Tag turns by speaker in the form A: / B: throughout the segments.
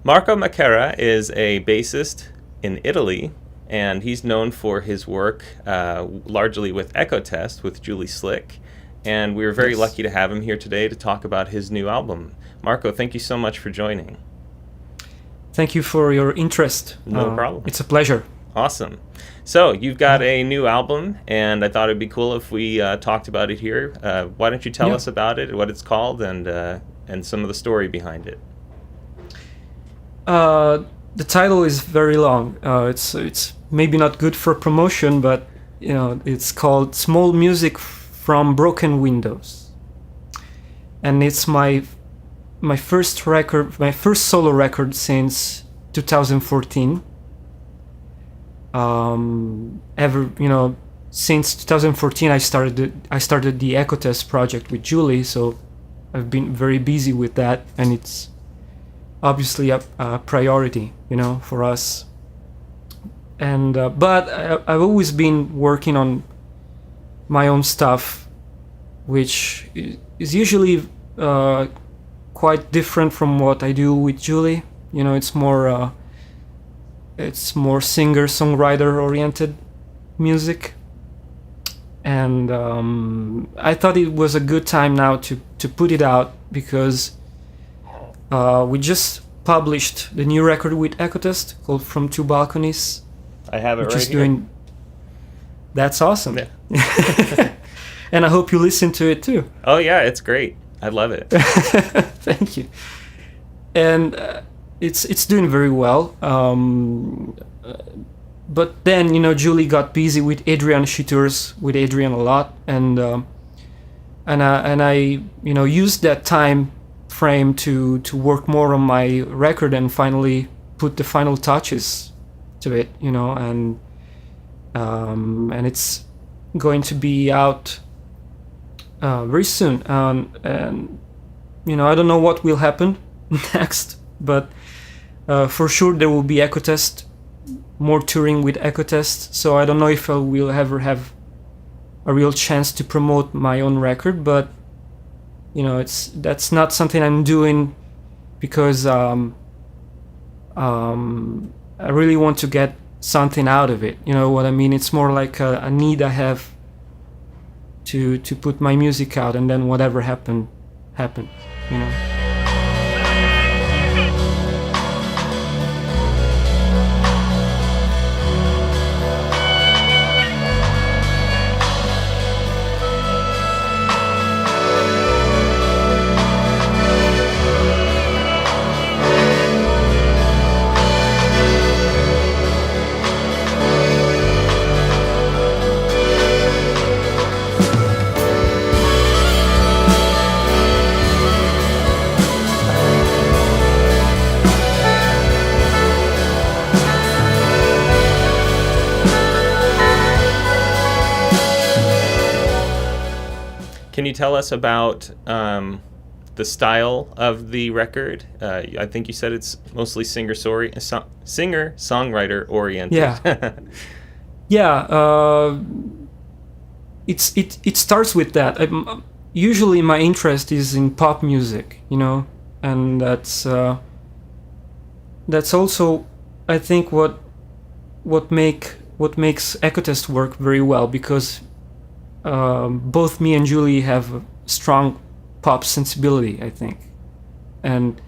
A: Marco Machera is a bassist in Italy, and he's known for his work largely with Echo Test with Julie Slick. And we're very lucky to have him here today to talk about his new album. Marco, thank you so much for joining.
B: Thank you for your interest.
A: No problem.
B: It's a pleasure.
A: Awesome. So you've got a new album, and I thought it'd be cool if we talked about it here. Why don't you tell us about it, what it's called, and some of the story behind it?
B: The title is very long. It's maybe not good for promotion, but it's called Small Music from Broken Windows, and it's my first record, my first solo record since 2014. Since 2014 I started the Echo Test project with Julie, so I've been very busy with that, and it's obviously a priority, for us. And but I've always been working on my own stuff, which is usually quite different from what I do with Julie. It's more singer-songwriter oriented music, and I thought it was a good time now to put it out, because we just published the new record with Echo Test called From Two Balconies.
A: I have it right here.
B: That's awesome.
A: Yeah.
B: And I hope you listen to it too.
A: Oh yeah, it's great. I love it.
B: Thank you. And it's doing very well. But then Julie got busy with Adrian. She tours with Adrian a lot, and I used that time frame to work more on my record and finally put the final touches to it. And it's going to be out very soon. And I don't know what will happen next, but for sure there will be Echo Test, more touring with Echo Test. So I don't know if I will ever have a real chance to promote my own record, but that's not something I'm doing because I really want to get something out of it. You know what I mean? It's more like a need I have to put my music out, and then whatever happened.
A: Can you tell us about the style of the record? I think you said it's mostly singer-songwriter oriented.
B: Yeah. It starts with that. Usually my interest is in pop music, and that's also, I think, what makes Echo Test work very well, because both me and Julie have a strong pop sensibility, I think. And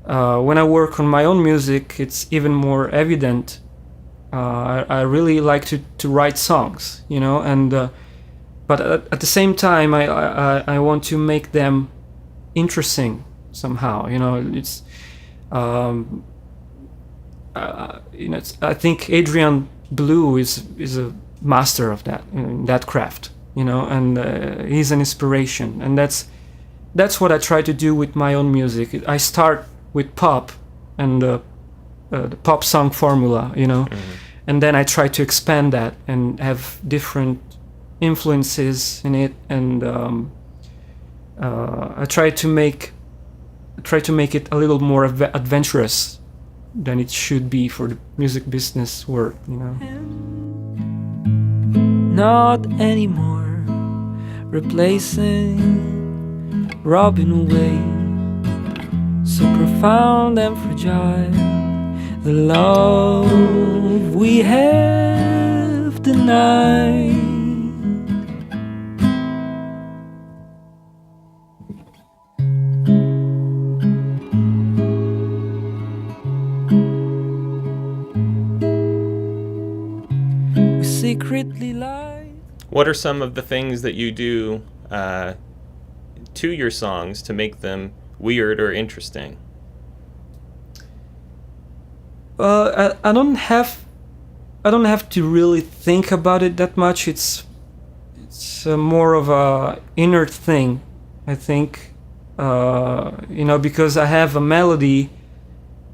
B: when I work on my own music, it's even more evident. I really like to write songs, and but at the same time, I want to make them interesting somehow. It's I think Adrian Blue is a master of that, that craft, and he's an inspiration, and that's what I try to do with my own music. I start with pop and the pop song formula, and then I try to expand that and have different influences in it, and I try to make it a little more adventurous than it should be for the music business work,
C: Not anymore, replacing Robin Way, so profound and fragile. The love we have denied. We secretly lie.
A: What are some of the things that you do to your songs to make them weird or interesting?
B: I don't have to really think about it that much. It's more of a inner thing, I think. Because I have a melody,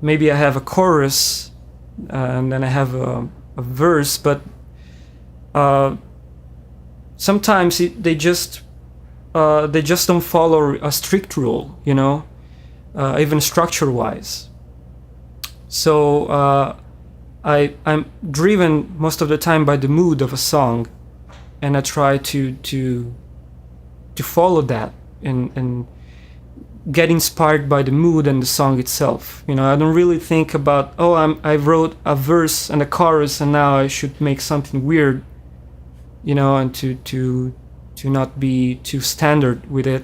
B: maybe I have a chorus, and then I have a verse, but sometimes they just don't follow a strict rule, even structure-wise. So I'm driven most of the time by the mood of a song, and I try to follow that and get inspired by the mood and the song itself. I don't really think about, I wrote a verse and a chorus and now I should make something weird, and to not be too standard with it,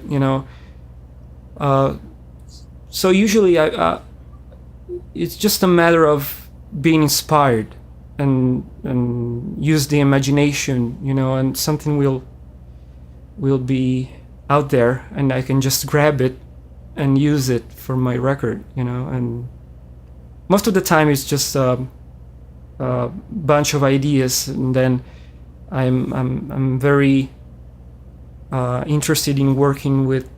B: So usually it's just a matter of being inspired and use the imagination, and something will be out there and I can just grab it and use it for my record, and most of the time it's just a bunch of ideas, and then I'm very interested in working with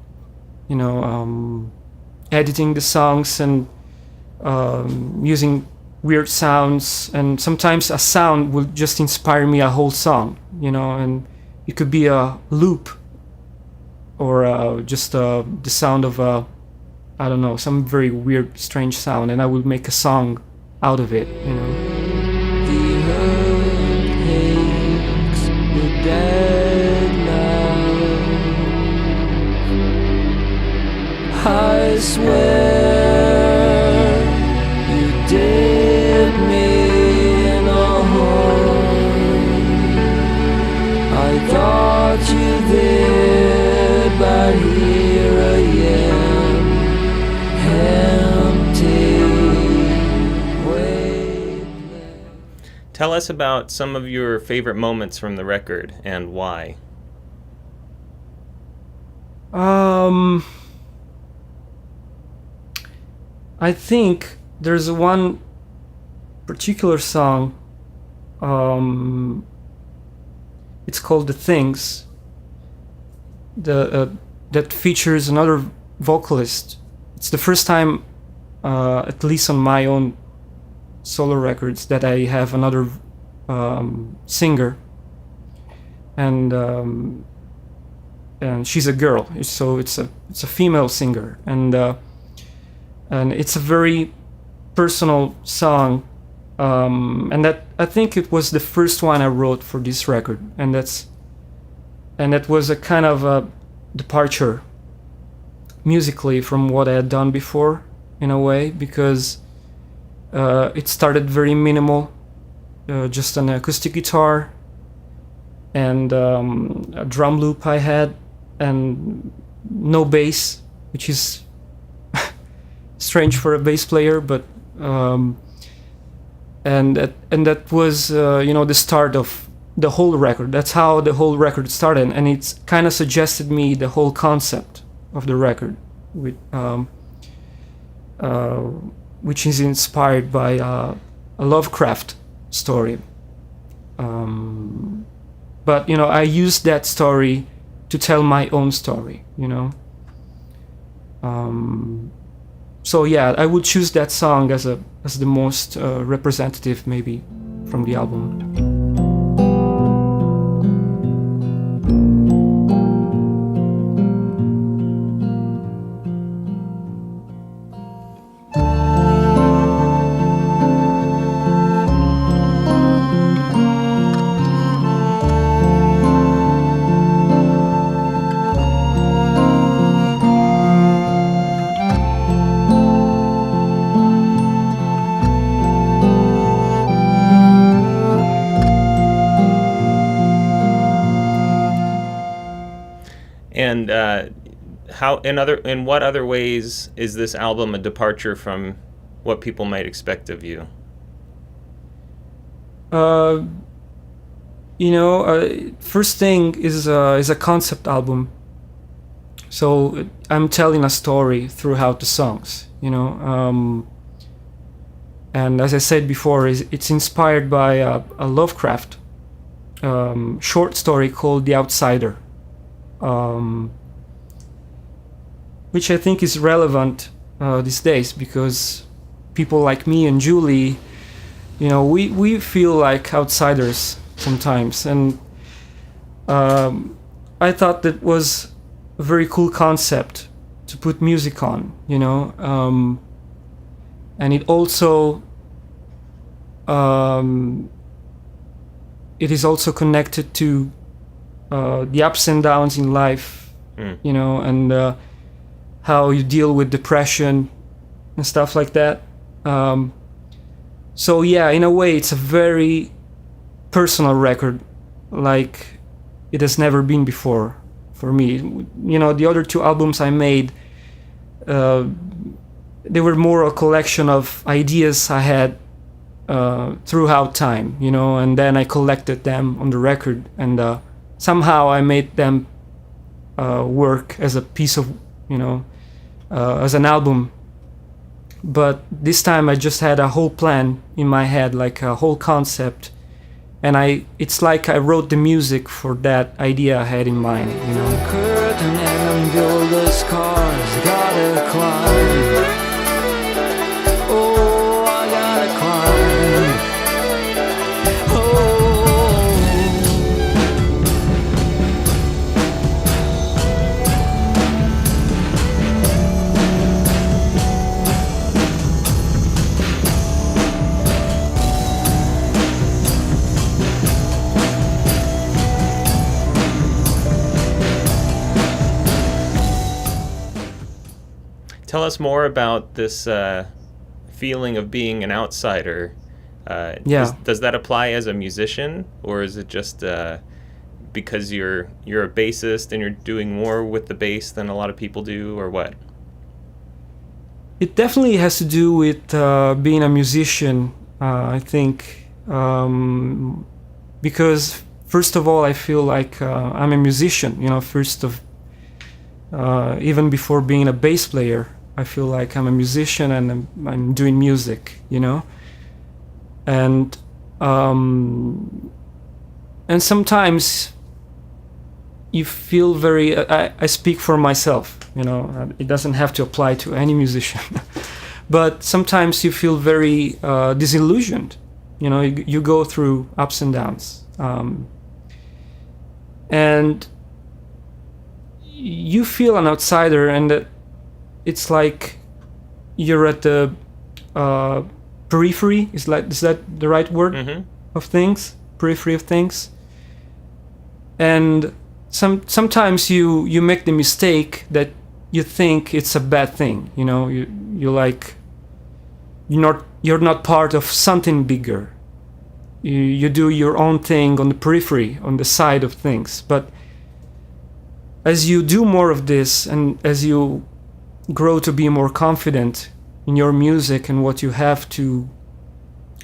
B: editing the songs and using weird sounds, and sometimes a sound will just inspire me a whole song, and it could be a loop or just the sound of I don't know, some very weird, strange sound, and I will make a song out of it,
C: The earth hates the dead love. I swear you did me in a hole. I thought you did, but here I am, empty, weightless.
A: Tell us about some of your favorite moments from the record and why.
B: I think there's one particular song. It's called "The Things." That features another vocalist. It's the first time, at least on my own solo records, that I have another singer, and she's a girl. So it's a female singer, and it's a very personal song, and that I think it was the first one I wrote for this record, and that was a kind of a departure musically from what I had done before, in a way, because it started very minimal, just an acoustic guitar and a drum loop I had, and no bass, which is strange for a bass player, but and that was the start of the whole record. That's how the whole record started, and it's kind of suggested me the whole concept of the record, with which is inspired by a Lovecraft story. But I used that story to tell my own story. So yeah, I would choose that song as the most representative, maybe, from the album.
A: And in what other ways is this album a departure from what people might expect of you?
B: First thing is a concept album. So I'm telling a story throughout the songs, and as I said before, it's inspired by a Lovecraft short story called The Outsider, which I think is relevant these days because people like me and Julie, we feel like outsiders sometimes, and I thought that was a very cool concept to put music on, and it also it is also connected to the ups and downs in life, and how you deal with depression and stuff like that. So yeah, in a way, it's a very personal record, like it has never been before for me. The other two albums I made, they were more a collection of ideas I had throughout time, and then I collected them on the record, and somehow I made them work as a piece of, as an album. But this time I just had a whole plan in my head, like a whole concept, and it's like I wrote the music for that idea I had in mind,
C: Curtain and builder's cars, gotta climb. Oh, I gotta climb.
A: Tell us more about this feeling of being an outsider. Does that apply as a musician, or is it just because you're a bassist and you're doing more with the bass than a lot of people do, or what?
B: It definitely has to do with being a musician, I think, because first of all, I feel like I'm a musician, even before being a bass player. I feel like I'm a musician and I'm doing music, and sometimes you feel very. I speak for myself, It doesn't have to apply to any musician, but sometimes you feel very disillusioned. You go through ups and downs, and you feel an outsider, and it's like you're at the periphery. Is that the right word?
A: Mm-hmm.
B: Of things? Periphery of things. And sometimes you make the mistake that you think it's a bad thing. You're not part of something bigger. You do your own thing on the periphery, on the side of things. But as you do more of this, and as you grow to be more confident in your music and what you have to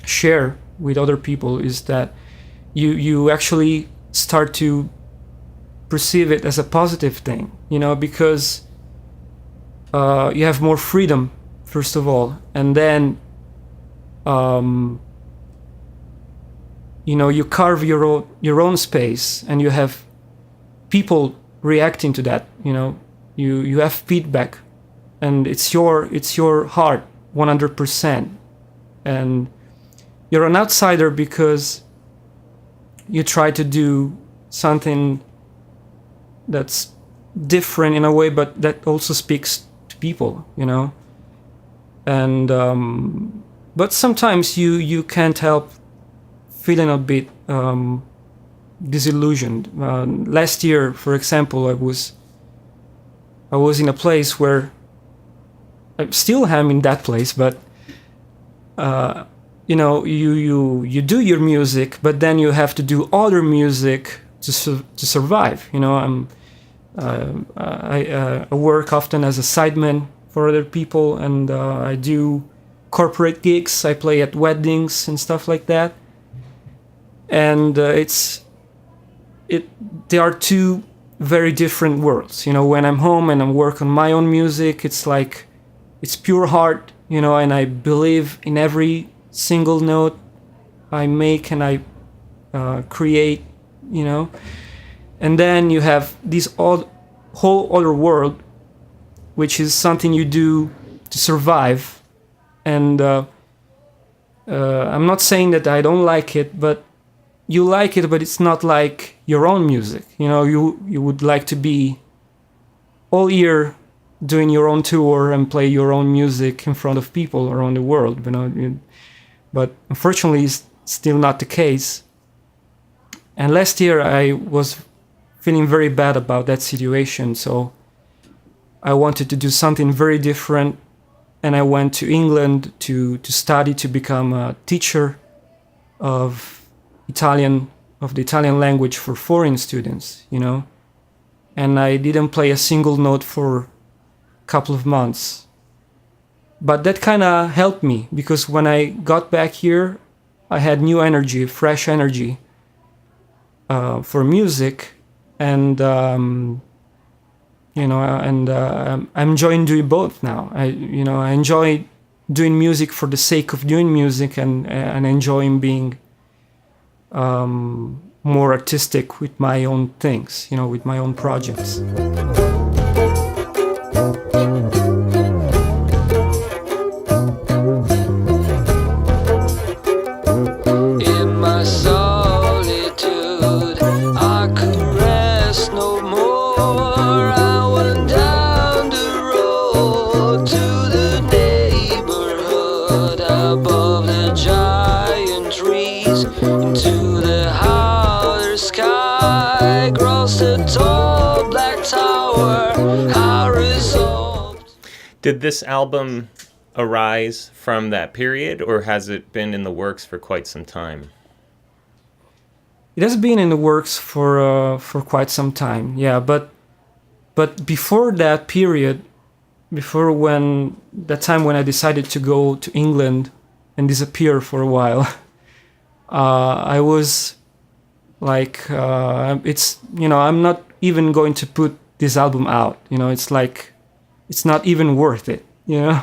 B: share with other people, is that you actually start to perceive it as a positive thing, because you have more freedom, first of all, and then you carve your own space, and you have people reacting to that. You have feedback, and it's your heart 100%, and you're an outsider because you try to do something that's different in a way, but that also speaks to people, and but sometimes you can't help feeling a bit disillusioned. Last year, for example, I was in a place where I still am in that place, but you do your music, but then you have to do other music to survive. I work often as a sideman for other people, and I do corporate gigs. I play at weddings and stuff like that. And they are two very different worlds. You know, when I'm home and I work on my own music, it's like it's pure heart, you know, and I believe in every single note I make and I create, you know. And then you have this whole other world, which is something you do to survive. And I'm not saying that I don't like it, but you like it, but it's not like your own music. You know, you would like to be all year doing your own tour and play your own music in front of people around the world, you know. But unfortunately, it's still not the case. And last year, I was feeling very bad about that situation, so I wanted to do something very different, and I went to England to study to become a teacher of the Italian language for foreign students, you know. And I didn't play a single note for a couple of months. But that kind of helped me, because when I got back here, I had new energy, fresh energy for music, and you know, and I'm enjoying doing both now. I enjoy doing music for the sake of doing music, and enjoying being more artistic with my own things, you know, with my own projects.
C: In my solitude, I could rest no more. I went down the road to the neighborhood above the giant trees, into the outer sky, across the tall black tower. I resolved.
A: Did this album arise from that period, or has it been in the works for quite some time?
B: It has been in the works for quite some time, yeah. But before that period, before that time when I decided to go to England and disappear for a while, I was like, it's, you know, I'm not even going to put this album out. You know, it's like, it's not even worth it, you know.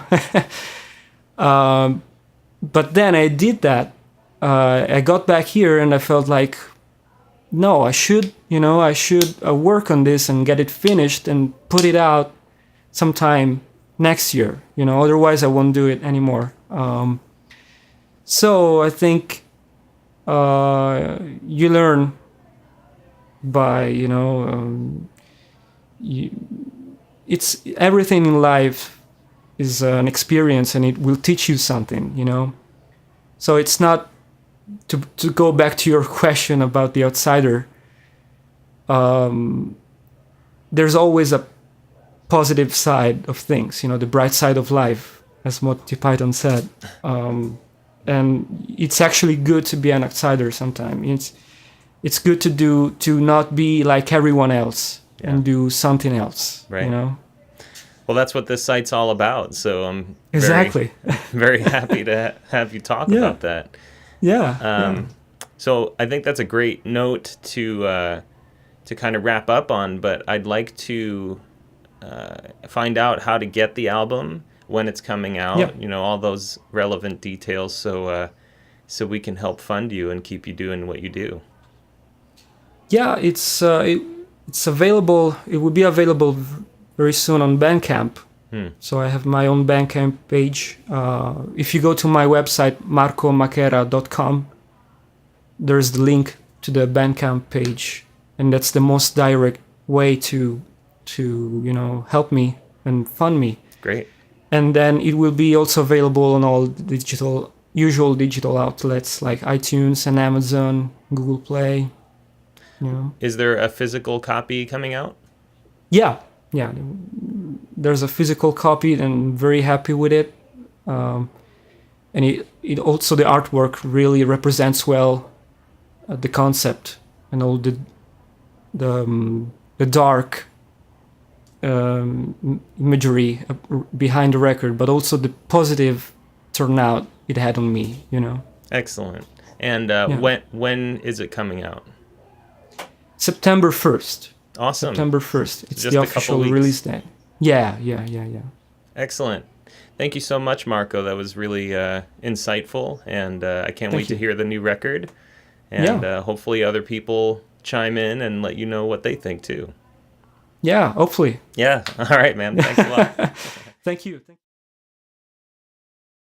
B: But then I did that. I got back here and I felt like, no, I should work on this and get it finished and put it out sometime next year, you know, otherwise I won't do it anymore. So I think you learn by, you know, it's everything in life is an experience, and it will teach you something, you know. So it's not to go back to your question about the outsider. There's always a positive side of things, you know, the bright side of life, as Monty Python said. And it's actually good to be an outsider sometimes. It's good to not be like everyone else, yeah, and do something else, right? You know.
A: Well, that's what this site's all about. So I'm
B: exactly
A: very happy to have you talk about that.
B: Yeah.
A: So I think that's a great note to kind of wrap up on. But I'd like to find out how to get the album, when it's coming out. Yeah. You know, all those relevant details, so we can help fund you and keep you doing what you do.
B: Yeah, it's available. It will be available very soon on Bandcamp. So I have my own Bandcamp page. If you go to my website, marcomachera.com, there's the link to the Bandcamp page, and that's the most direct way to you know, help me and fund me.
A: Great.
B: And then it will be also available on all usual digital outlets like iTunes and Amazon, Google Play. You know. Is
A: there a physical copy coming out?
B: Yeah. There's a physical copy, and I'm very happy with it. And it also, the artwork really represents well the concept and all the dark imagery behind the record, but also the positive turnout it had on me.
A: Excellent. And when is it coming out?
B: September 1st.
A: Awesome.
B: September 1st. It's
A: Just
B: the
A: a couple
B: official
A: weeks.
B: release date. Yeah.
A: Excellent. Thank you so much, Marco. That was really insightful, and I can't wait to hear the new record. And hopefully other people chime in and let you know what they think too.
B: Yeah, hopefully.
A: Yeah. All right, man. Thanks a lot.
B: Thank you.